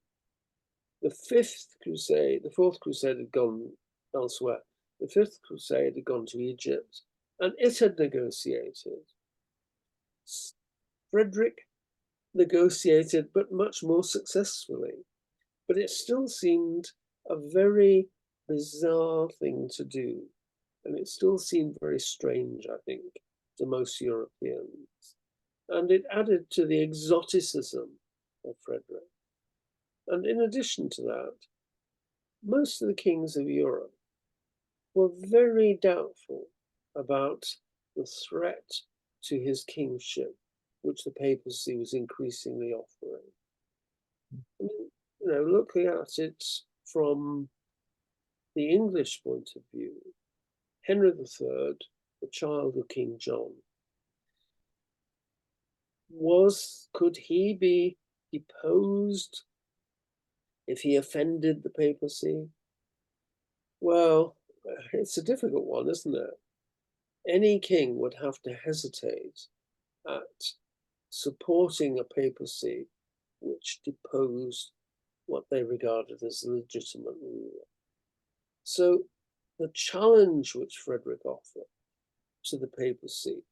The Fifth Crusade, the Fourth Crusade had gone elsewhere. The Fifth Crusade had gone to Egypt, and it had negotiated. Frederick negotiated, but much more successfully. But it still seemed a very bizarre thing to do. And it still seemed very strange, I think, to most Europeans. And it added to the exoticism of Frederick. And in addition to that, most of the kings of Europe were very doubtful about the threat to his kingship, which the papacy was increasingly offering. I mean, looking at it from the English point of view, Henry III, the child of King John, could he be deposed if he offended the papacy? Well, it's a difficult one, isn't it? Any king would have to hesitate at supporting a papacy which deposed what they regarded as a legitimate ruler. So the challenge which Frederick offered to the papacy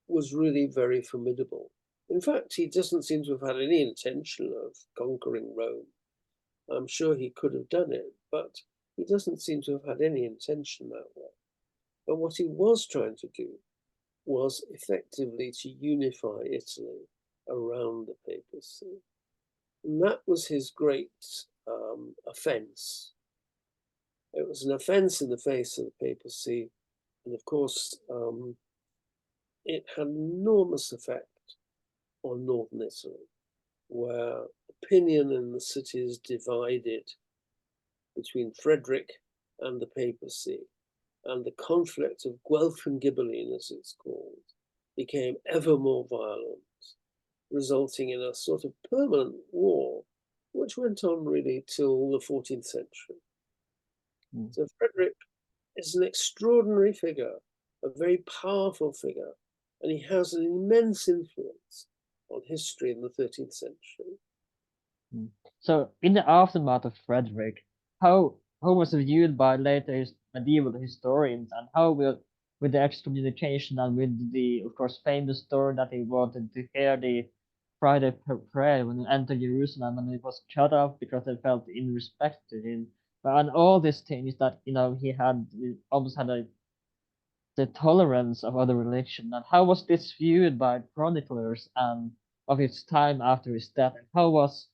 was really very formidable. In fact, he doesn't seem to have had any intention of conquering Rome. I'm sure he could have done it, but he doesn't seem to have had any intention that way. But what he was trying to do was effectively to unify Italy around the papacy. And that was his great offense. It was an offense in the face of the papacy. And of course, it had an enormous effect on northern Italy, where opinion in the cities divided between Frederick and the papacy. And the conflict of Guelph and Ghibelline, as it's called, became ever more violent, resulting in a sort of permanent war, which went on really till the 14th century. So Frederick is an extraordinary figure, a very powerful figure, and he has an immense influence on history in the 13th century. So, in the aftermath of Frederick, how was it viewed by later medieval historians, and how will, with the excommunication and with the, of course, famous story that he wanted to hear the Friday prayer when he entered Jerusalem and it was cut off because they felt in respect to him, and all these things that he had almost had the tolerance of other religion, and how was this viewed by chroniclers and of his time after his death, and how was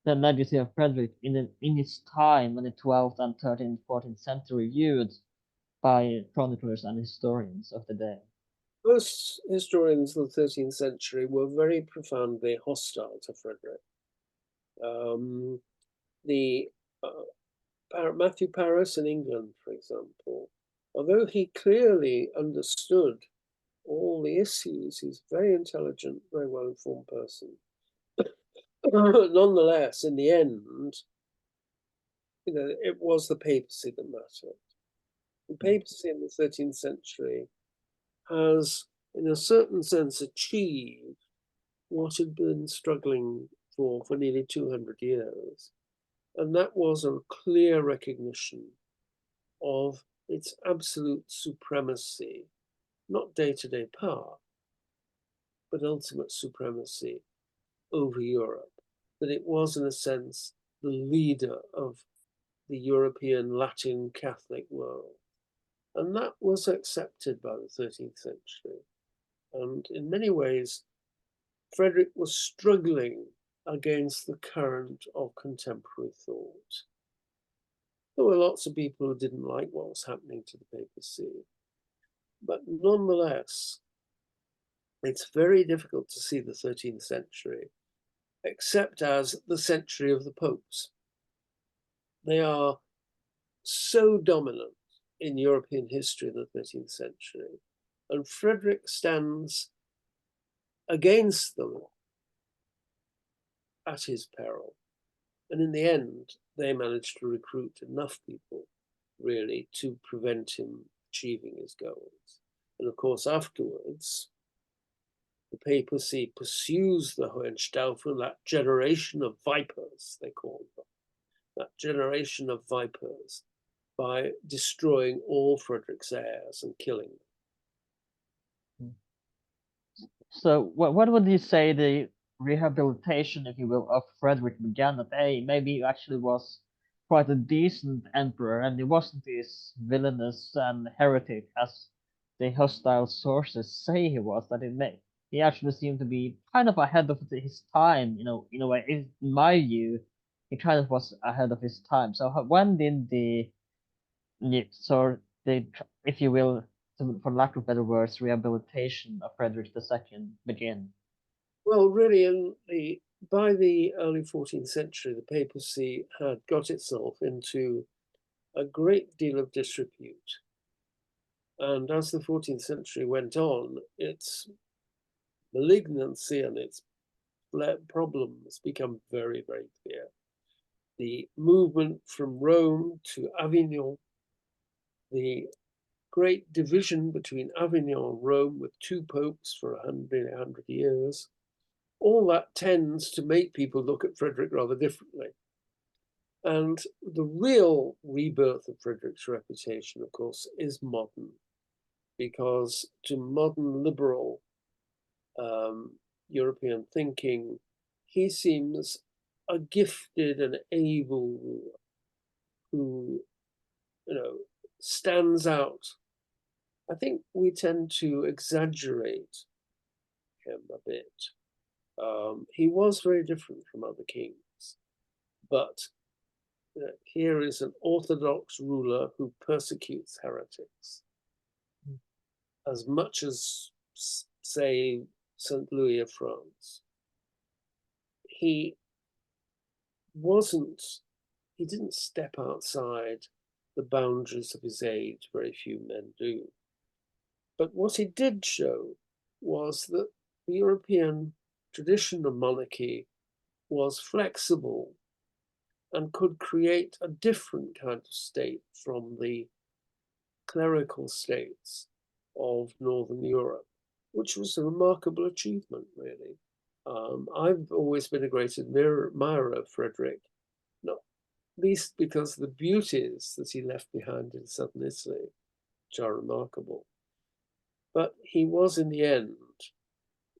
the legacy of Frederick in his time in the 12th and 13th, 14th century viewed by chroniclers and historians of the day? Most historians of the 13th century were very profoundly hostile to Frederick. Matthew Paris in England, for example, although he clearly understood all the issues, he's a very intelligent, very well-informed person. Nonetheless, in the end, it was the papacy that mattered. The papacy in the 13th century has, in a certain sense, achieved what had been struggling for nearly 200 years. And that was a clear recognition of its absolute supremacy, not day-to-day power, but ultimate supremacy over Europe, that it was, in a sense, the leader of the European Latin Catholic world. And that was accepted by the 13th century. And in many ways, Frederick was struggling against the current of contemporary thought. There were lots of people who didn't like what was happening to the papacy. But nonetheless, it's very difficult to see the 13th century except as the century of the popes. They are so dominant in European history in the 13th century, and Frederick stands against them at his peril. And in the end, they managed to recruit enough people, really, to prevent him achieving his goals. And of course, afterwards, the papacy pursues the Hohenstaufen, that generation of vipers, they call them, that generation of vipers, by destroying all Frederick's heirs and killing them. So what would you say the rehabilitation, if you will, of Frederick began that, hey, maybe he actually was quite a decent emperor and he wasn't this villainous and heretic as the hostile sources say he was, that he actually seemed to be kind of ahead of his time, in a way. In my view, he kind of was ahead of his time. So when did if you will, for lack of better words, rehabilitation of Frederick II begin? Well, really, by the early 14th century, the papacy had got itself into a great deal of disrepute. And as the 14th century went on, its malignancy and its problems become very, very clear. The movement from Rome to Avignon, the great division between Avignon and Rome with two popes for 100 years, all that tends to make people look at Frederick rather differently. And the real rebirth of Frederick's reputation, of course, is modern, because to modern liberal European thinking, he seems a gifted and able ruler who, stands out. I think we tend to exaggerate him a bit. He was very different from other kings, but here is an orthodox ruler who persecutes heretics as much as, say, St. Louis of France. He didn't step outside the boundaries of his age, very few men do. But what he did show was that the European tradition of monarchy was flexible and could create a different kind of state from the clerical states of Northern Europe, which was a remarkable achievement, really. I've always been a great admirer of Frederick, not least because of the beauties that he left behind in southern Italy, which are remarkable. But he was, in the end,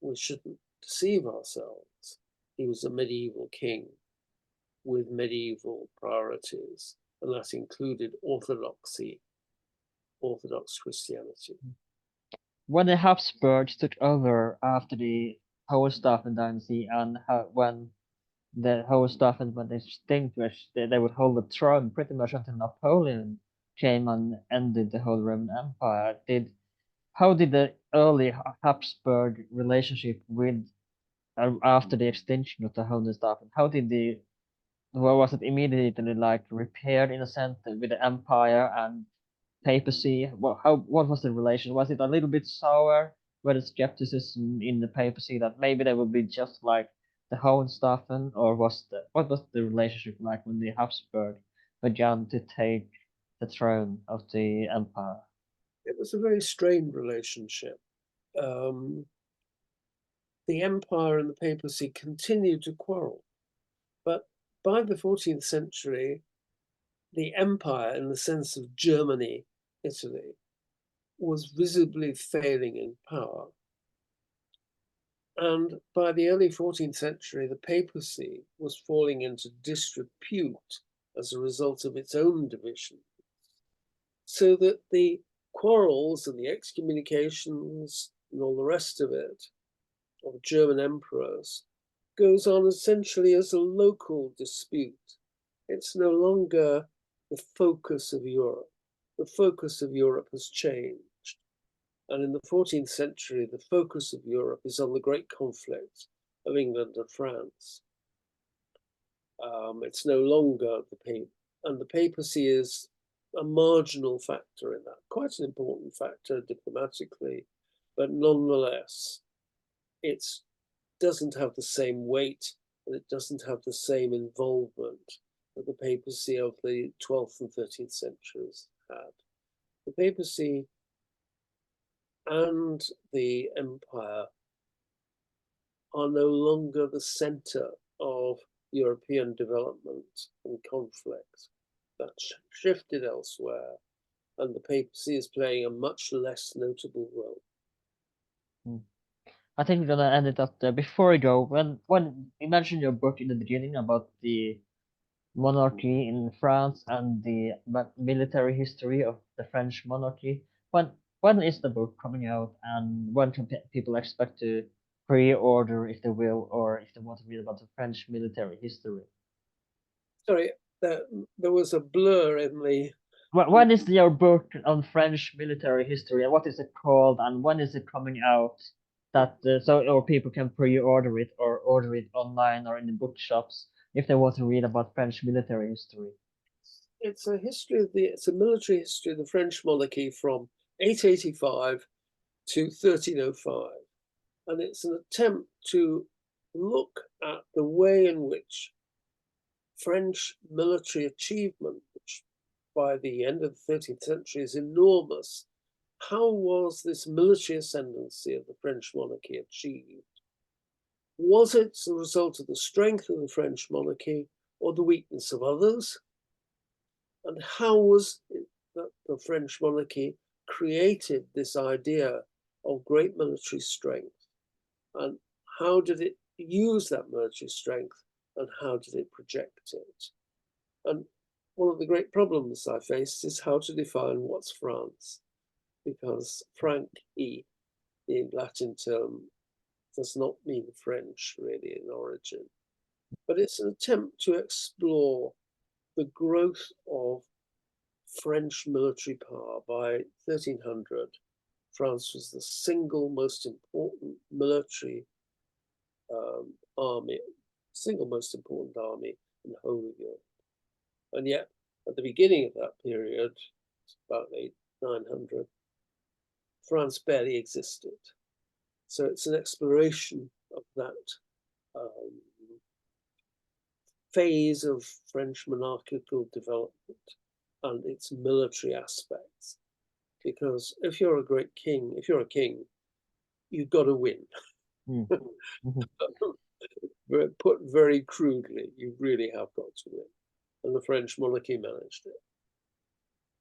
we shouldn't deceive ourselves, he was a medieval king with medieval priorities, and that included Orthodox Christianity. When the Habsburgs took over after the Hohenstaufen dynasty, and when the Hohenstaufen were extinguished, they would hold the throne pretty much until Napoleon came and ended the whole Roman Empire. How did the early Habsburg relationship with after the extinction of the Hohenstaufen? Was it immediately like repaired in a sense with the empire and papacy? What was the relation? Was it a little bit sour? Were the skepticism in the papacy that maybe they would be just like the Hohenstaufen, or what was the relationship like when the Habsburg began to take the throne of the empire? It was a very strained relationship. The empire and the papacy continued to quarrel, but by the 14th century, the empire, in the sense of Germany, Italy, was visibly failing in power. And by the early 14th century, the papacy was falling into disrepute as a result of its own division. So that the quarrels and the excommunications and all the rest of it, of German emperors, goes on essentially as a local dispute. It's no longer the focus of Europe. The focus of Europe has changed. And in the 14th century, the focus of Europe is on the great conflict of England and France. It's no longer the papacy is a marginal factor in that, quite an important factor diplomatically, but nonetheless, it doesn't have the same weight and it doesn't have the same involvement that the papacy of the 12th and 13th centuries had. The papacy and the empire are no longer the center of European development and conflict. That's shifted elsewhere, and the papacy is playing a much less notable role. I think we're gonna end it up there. Before we go, when you mentioned your book in the beginning about the monarchy in France and the military history of the French monarchy, when is the book coming out, and when can people expect to pre-order if they will, or if they want to read about the French military history? Sorry, there was a blur in the. When is your book on French military history, and what is it called, and when is it coming out? That so or people can pre-order it or order it online or in the bookshops if they want to read about French military history. It's a history of it's a military history of the French monarchy from 885 to 1305, and it's an attempt to look at the way in which French military achievement, which by the end of the 13th century is enormous, how was this military ascendancy of the French monarchy achieved? Was it the result of the strength of the French monarchy or the weakness of others? And how was it that the French monarchy created this idea of great military strength? And how did it use that military strength, and how did it project it? And one of the great problems I faced is how to define what's France, because Franc E, the Latin term, does not mean French really in origin. But it's an attempt to explore the growth of French military power. By 1300, France was the single most important military army, single most important army in the whole of Europe. And yet, at the beginning of that period, about 900, France barely existed. So it's an exploration of that phase of French monarchical development and its military aspects. Because if you're a great king, if you're a king, you've got to win. Mm. Put very crudely, you really have got to win. And the French monarchy managed it.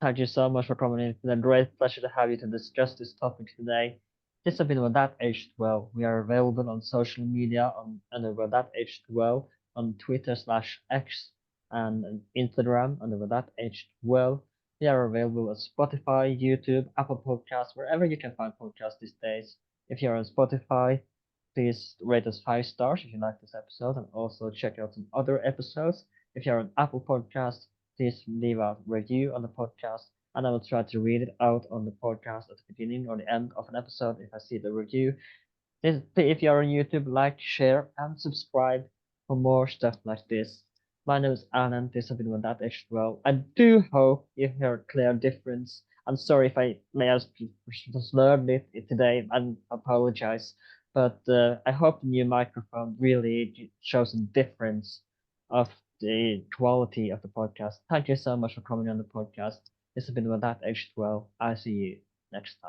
Thank you so much for coming in. It's been a great pleasure to have you to discuss this topic today. This has been About That Aged Well. We are available on social media under About That Aged Well on Twitter/X and Instagram under About That Aged Well. We are available on Spotify, YouTube, Apple Podcasts, wherever you can find podcasts these days. If you're on Spotify, please rate us 5 stars if you like this episode, and also check out some other episodes. If you're on Apple Podcasts, please leave a review on the podcast, and I will try to read it out on the podcast at the beginning or the end of an episode if I see the review. If you're on YouTube, like, share, and subscribe for more stuff like this. My name is Alan. This has been About That Aged Well. I do hope you hear a clear difference. I'm sorry if I may have slurred it today, and apologize. But I hope the new microphone really shows a difference of the quality of the podcast. Thank you so much for coming on the podcast. This has been About That Aged Well. I'll see you next time.